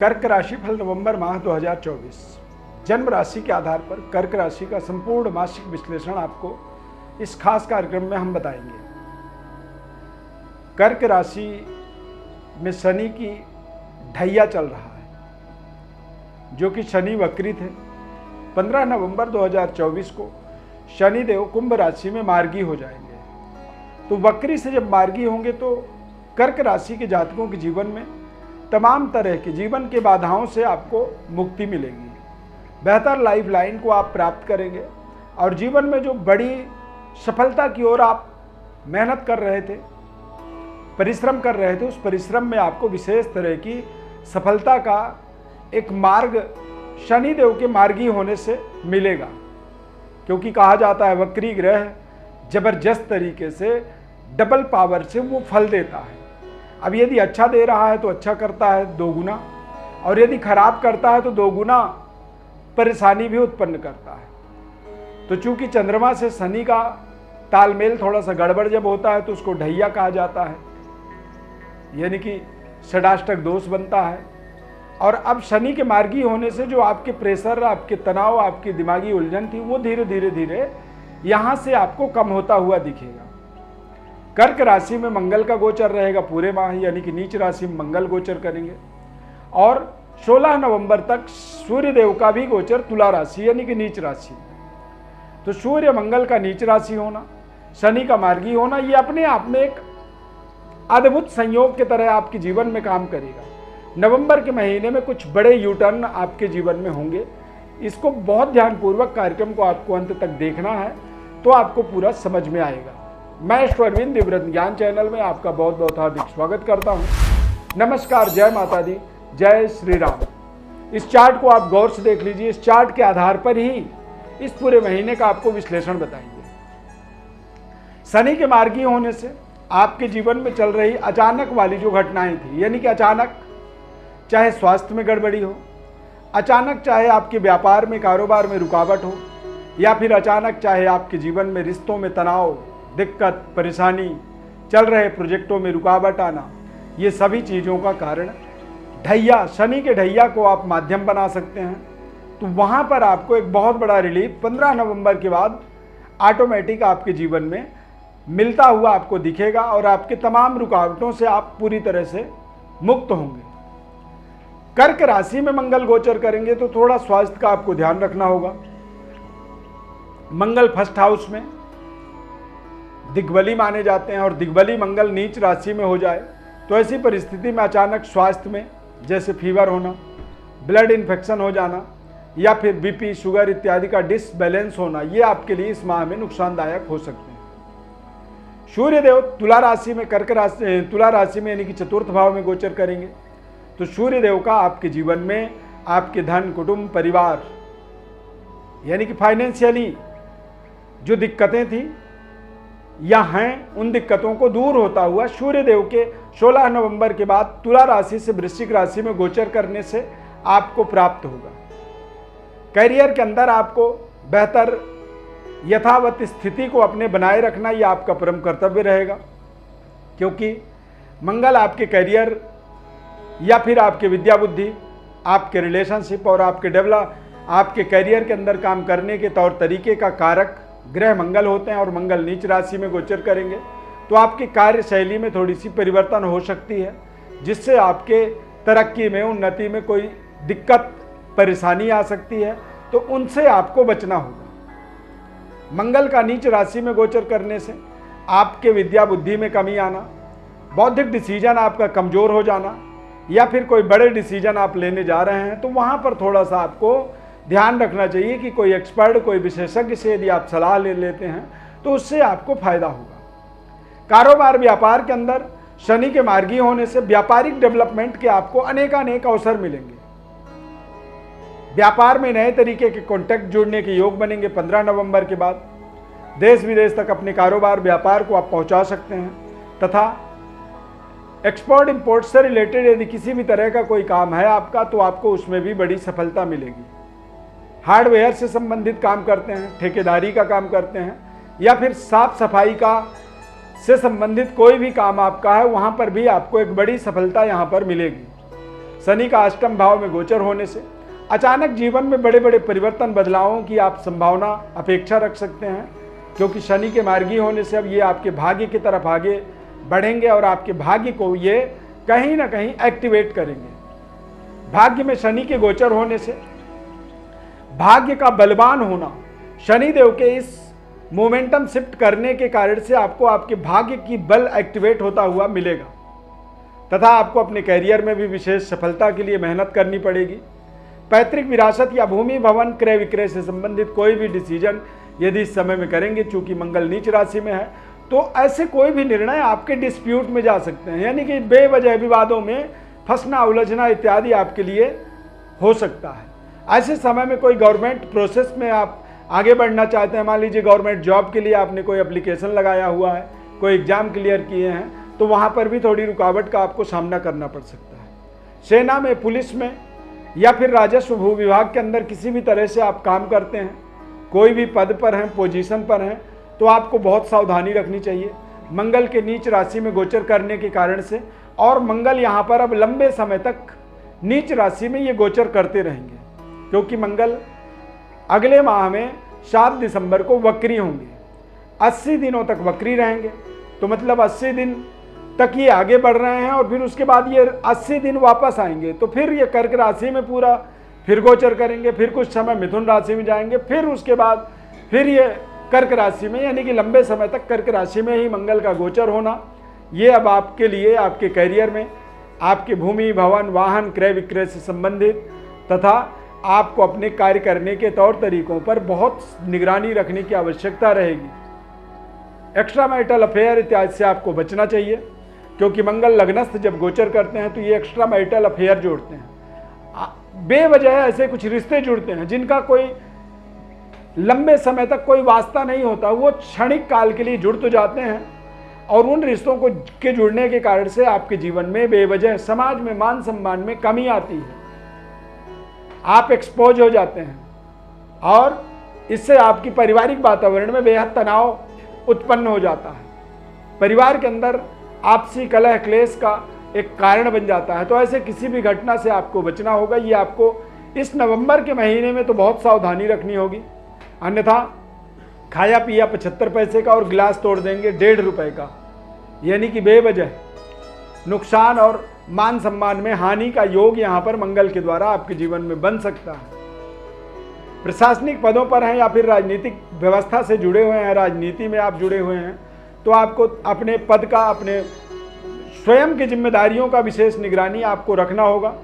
कर्क राशि फल नवंबर माह 2024 जन्म राशि के आधार पर कर्क राशि का संपूर्ण मासिक विश्लेषण आपको इस खास कार्यक्रम में हम बताएंगे। कर्क राशि में शनि की ढैया चल रहा है, जो कि शनि वक्रित है। 15 नवंबर 2024 को शनि देव कुंभ राशि में मार्गी हो जाएंगे। तो वक्री से जब मार्गी होंगे तो कर्क राशि के जातकों के जीवन में तमाम तरह की जीवन के बाधाओं से आपको मुक्ति मिलेगी। बेहतर लाइफ लाइन को आप प्राप्त करेंगे और जीवन में जो बड़ी सफलता की ओर आप मेहनत कर रहे थे, परिश्रम कर रहे थे, उस परिश्रम में आपको विशेष तरह की सफलता का एक मार्ग शनिदेव के मार्गी होने से मिलेगा। क्योंकि कहा जाता है वक्री ग्रह जबरदस्त तरीके से डबल पावर से वो फल देता है। अब यदि अच्छा दे रहा है तो अच्छा करता है 2 गुना, और यदि खराब करता है तो 2 गुना परेशानी भी उत्पन्न करता है। तो चूंकि चंद्रमा से शनि का तालमेल थोड़ा सा गड़बड़ जब होता है तो उसको ढैया कहा जाता है, यानी कि षडाष्टक दोष बनता है। और अब शनि के मार्गी होने से जो आपके प्रेशर, आपके तनाव, आपकी दिमागी उलझन थी, वो धीरे धीरे यहाँ से आपको कम होता हुआ दिखेगा। कर्क राशि में मंगल का गोचर रहेगा पूरे माह, यानी कि नीच राशि में मंगल गोचर करेंगे। और 16 नवंबर तक सूर्य देव का भी गोचर तुला राशि यानी कि नीच राशि। तो सूर्य मंगल का नीच राशि होना, शनि का मार्गी होना, ये अपने आप में एक अद्भुत संयोग की तरह आपके जीवन में काम करेगा। नवंबर के महीने में कुछ बड़े यूटर्न आपके जीवन में होंगे। इसको बहुत ध्यानपूर्वक कार्यक्रम को आपको अंत तक देखना है तो आपको पूरा समझ में आएगा। मैं ईश्वर अरविंद दिव्य ज्ञान चैनल में आपका बहुत बहुत हार्दिक स्वागत करता हूं। नमस्कार, जय माता दी, जय श्री राम। इस चार्ट को आप गौर से देख लीजिए। इस चार्ट के आधार पर ही इस पूरे महीने का आपको विश्लेषण बताएंगे। शनि के मार्गी होने से आपके जीवन में चल रही अचानक वाली जो घटनाएं थी, यानी कि अचानक चाहे स्वास्थ्य में गड़बड़ी हो, अचानक चाहे आपके व्यापार में, कारोबार में रुकावट हो, या फिर अचानक चाहे आपके जीवन में रिश्तों में तनाव, दिक्कत, परेशानी, चल रहे प्रोजेक्टों में रुकावट आना, ये सभी चीज़ों का कारण ढैया, शनि के ढैया को आप माध्यम बना सकते हैं। तो वहाँ पर आपको एक बहुत बड़ा रिलीफ 15 नवंबर के बाद ऑटोमेटिक आपके जीवन में मिलता हुआ आपको दिखेगा और आपके तमाम रुकावटों से आप पूरी तरह से मुक्त होंगे। कर्क राशि में मंगल गोचर करेंगे तो थोड़ा स्वास्थ्य का आपको ध्यान रखना होगा। मंगल फर्स्ट हाउस में दिग्बली माने जाते हैं और दिग्बली मंगल नीच राशि में हो जाए तो ऐसी परिस्थिति में अचानक स्वास्थ्य में जैसे फीवर होना, ब्लड इन्फेक्शन हो जाना, या फिर बीपी, शुगर इत्यादि का डिसबैलेंस होना, ये आपके लिए इस माह में नुकसानदायक हो सकते हैं। सूर्य देव तुला राशि में तुला राशि में यानी कि चतुर्थ भाव में गोचर करेंगे। तो सूर्य देव का आपके जीवन में आपके धन, कुटुंब, परिवार यानी कि फाइनेंशियली जो दिक्कतें थी या हैं, उन दिक्कतों को दूर होता हुआ सूर्य देव के 16 नवंबर के बाद तुला राशि से वृश्चिक राशि में गोचर करने से आपको प्राप्त होगा। करियर के अंदर आपको बेहतर यथावत स्थिति को अपने बनाए रखना यह आपका परम कर्तव्य रहेगा, क्योंकि मंगल आपके करियर या फिर आपके विद्या बुद्धि, आपके रिलेशनशिप और आपके करियर के अंदर काम करने के तौर तरीके का कारक ग्रह मंगल होते हैं। और मंगल नीच राशि में गोचर करेंगे तो आपकी कार्यशैली में थोड़ी सी परिवर्तन हो सकती है, जिससे आपके तरक्की में, उन्नति में कोई दिक्कत, परेशानी आ सकती है, तो उनसे आपको बचना होगा। मंगल का नीच राशि में गोचर करने से आपके विद्या बुद्धि में कमी आना, बौद्धिक डिसीजन आपका कमज़ोर हो जाना, या फिर कोई बड़े डिसीजन आप लेने जा रहे हैं तो वहाँ पर थोड़ा सा आपको ध्यान रखना चाहिए कि कोई एक्सपर्ट, कोई विशेषज्ञ से यदि आप सलाह ले लेते हैं तो उससे आपको फायदा होगा। कारोबार, व्यापार के अंदर शनि के मार्गी होने से व्यापारिक डेवलपमेंट के आपको अनेकानेक अवसर मिलेंगे। व्यापार में नए तरीके के कॉन्टैक्ट जुड़ने के योग बनेंगे। 15 नवंबर के बाद देश विदेश तक अपने कारोबार, व्यापार को आप पहुंचा सकते हैं। तथा एक्सपोर्ट इंपोर्ट से रिलेटेड यदि किसी भी तरह का कोई काम है आपका तो आपको उसमें भी बड़ी सफलता मिलेगी। हार्डवेयर से संबंधित काम करते हैं, ठेकेदारी का काम करते हैं, या फिर साफ सफाई का से संबंधित कोई भी काम आपका है, वहाँ पर भी आपको एक बड़ी सफलता यहाँ पर मिलेगी। शनि का अष्टम भाव में गोचर होने से अचानक जीवन में बड़े बड़े परिवर्तन बदलावों की आप संभावना अपेक्षा रख सकते हैं, क्योंकि शनि के मार्गी होने से अब ये आपके भाग्य की तरफ आगे बढ़ेंगे और आपके भाग्य को ये कहीं ना कहीं एक्टिवेट करेंगे। भाग्य में शनि के गोचर होने से भाग्य का बलवान होना, शनिदेव के इस मोमेंटम शिफ्ट करने के कारण से आपको आपके भाग्य की बल एक्टिवेट होता हुआ मिलेगा तथा आपको अपने कैरियर में भी विशेष सफलता के लिए मेहनत करनी पड़ेगी। पैतृक विरासत या भूमि भवन क्रय विक्रय से संबंधित कोई भी डिसीजन यदि इस समय में करेंगे, चूंकि मंगल नीच राशि में है, तो ऐसे कोई भी निर्णय आपके डिस्प्यूट में जा सकते हैं, यानी कि बेवजह विवादों में फंसना, उलझना इत्यादि आपके लिए हो सकता है। ऐसे समय में कोई गवर्नमेंट प्रोसेस में आप आगे बढ़ना चाहते हैं, मान लीजिए गवर्नमेंट जॉब के लिए आपने कोई एप्लीकेशन लगाया हुआ है, कोई एग्जाम क्लियर किए हैं, तो वहाँ पर भी थोड़ी रुकावट का आपको सामना करना पड़ सकता है। सेना में, पुलिस में या फिर राजस्व भू विभाग के अंदर किसी भी तरह से आप काम करते हैं, कोई भी पद पर हैं, पोजीशन पर हैं, तो आपको बहुत सावधानी रखनी चाहिए। मंगल के नीच राशि में गोचर करने के कारण से, और मंगल यहाँ पर अब लंबे समय तक नीच राशि में ये गोचर करते रहेंगे, क्योंकि मंगल अगले माह में 7 दिसंबर को वक्री होंगे। 80 दिनों तक वक्री रहेंगे, तो मतलब 80 दिन तक ये आगे बढ़ रहे हैं और फिर उसके बाद ये 80 दिन वापस आएंगे, तो फिर ये कर्क राशि में पूरा फिर गोचर करेंगे, फिर कुछ समय मिथुन राशि में जाएंगे, फिर उसके बाद फिर ये कर्क राशि में, यानी कि लंबे समय तक कर्क राशि में ही मंगल का गोचर होना, ये अब आपके लिए आपके कैरियर में, आपके भूमि भवन वाहन क्रय विक्रय से संबंधित तथा आपको अपने कार्य करने के तौर तरीकों पर बहुत निगरानी रखने की आवश्यकता रहेगी। एक्स्ट्रा मैरिटल अफेयर इत्यादि से आपको बचना चाहिए, क्योंकि मंगल लग्नस्थ जब गोचर करते हैं तो ये एक्स्ट्रा मैरिटल अफेयर जोड़ते हैं, बेवजह ऐसे कुछ रिश्ते जुड़ते हैं जिनका कोई लंबे समय तक कोई वास्ता नहीं होता, वो क्षणिक काल के लिए जुड़ तो जाते हैं, और उन रिश्तों को के जुड़ने के कारण से आपके जीवन में बेवजह समाज में मान सम्मान में कमी आती है, आप एक्सपोज हो जाते हैं, और इससे आपकी पारिवारिक वातावरण में बेहद तनाव उत्पन्न हो जाता है, परिवार के अंदर आपसी कलह क्लेश का एक कारण बन जाता है। तो ऐसे किसी भी घटना से आपको बचना होगा। ये आपको इस नवंबर के महीने में तो बहुत सावधानी रखनी होगी, अन्यथा खाया पिया 75 पैसे का और गिलास तोड़ देंगे 1.5 रुपए का, यानी कि बेवजह नुकसान और मान सम्मान में हानि का योग यहाँ पर मंगल के द्वारा आपके जीवन में बन सकता है। प्रशासनिक पदों पर हैं या फिर राजनीतिक व्यवस्था से जुड़े हुए हैं, राजनीति में आप जुड़े हुए हैं, तो आपको अपने पद का, अपने स्वयं की जिम्मेदारियों का विशेष निगरानी आपको रखना होगा,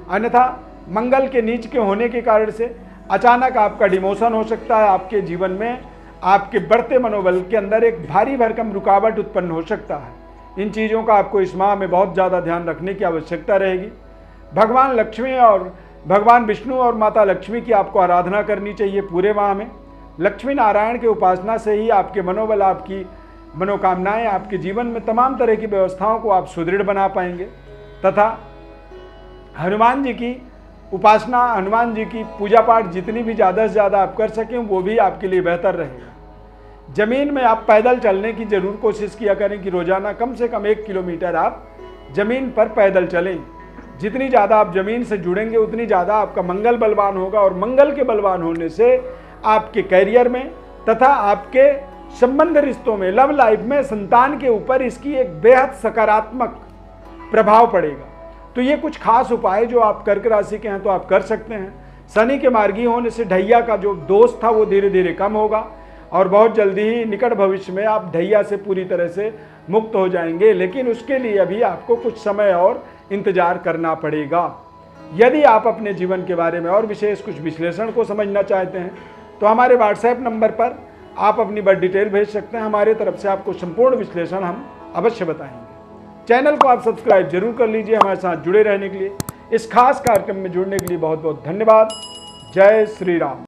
अन्यथा मंगल के नीच के होने के कारण से अचानक आपका डिमोशन हो सकता है, आपके जीवन में आपके बढ़ते मनोबल के अंदर एक भारी भरकम रुकावट उत्पन्न हो सकता है। इन चीज़ों का आपको इस माह में बहुत ज़्यादा ध्यान रखने की आवश्यकता रहेगी। भगवान लक्ष्मी और भगवान विष्णु और माता लक्ष्मी की आपको आराधना करनी चाहिए पूरे माह में। लक्ष्मी नारायण की उपासना से ही आपके मनोबल, आपकी मनोकामनाएं, आपके जीवन में तमाम तरह की व्यवस्थाओं को आप सुदृढ़ बना पाएंगे, तथा हनुमान जी की उपासना, हनुमान जी की पूजा पाठ जितनी भी ज़्यादा से ज़्यादा आप कर सकें वो भी आपके लिए बेहतर रहेगा। ज़मीन में आप पैदल चलने की ज़रूर कोशिश किया करें कि रोज़ाना कम से कम 1 किलोमीटर आप ज़मीन पर पैदल चलें। जितनी ज़्यादा आप ज़मीन से जुड़ेंगे उतनी ज़्यादा आपका मंगल बलवान होगा, और मंगल के बलवान होने से आपके कैरियर में तथा आपके संबंध रिश्तों में, लव लाइफ में, संतान के ऊपर इसकी एक बेहद सकारात्मक प्रभाव पड़ेगा। तो ये कुछ खास उपाय जो आप कर्क राशि के हैं तो आप कर सकते हैं। शनि के मार्गी होने से ढैया का जो दोष था वो धीरे धीरे कम होगा, और बहुत जल्दी ही निकट भविष्य में आप ढैया से पूरी तरह से मुक्त हो जाएंगे, लेकिन उसके लिए अभी आपको कुछ समय और इंतजार करना पड़ेगा। यदि आप अपने जीवन के बारे में और विशेष कुछ विश्लेषण को समझना चाहते हैं तो हमारे व्हाट्सएप नंबर पर आप अपनी बर्थ डिटेल भेज सकते हैं, हमारे तरफ से आपको संपूर्ण विश्लेषण हम अवश्य बताएंगे। चैनल को आप सब्सक्राइब जरूर कर लीजिए। हमारे साथ जुड़े रहने के लिए, इस खास कार्यक्रम में जुड़ने के लिए बहुत बहुत धन्यवाद। जय श्री राम।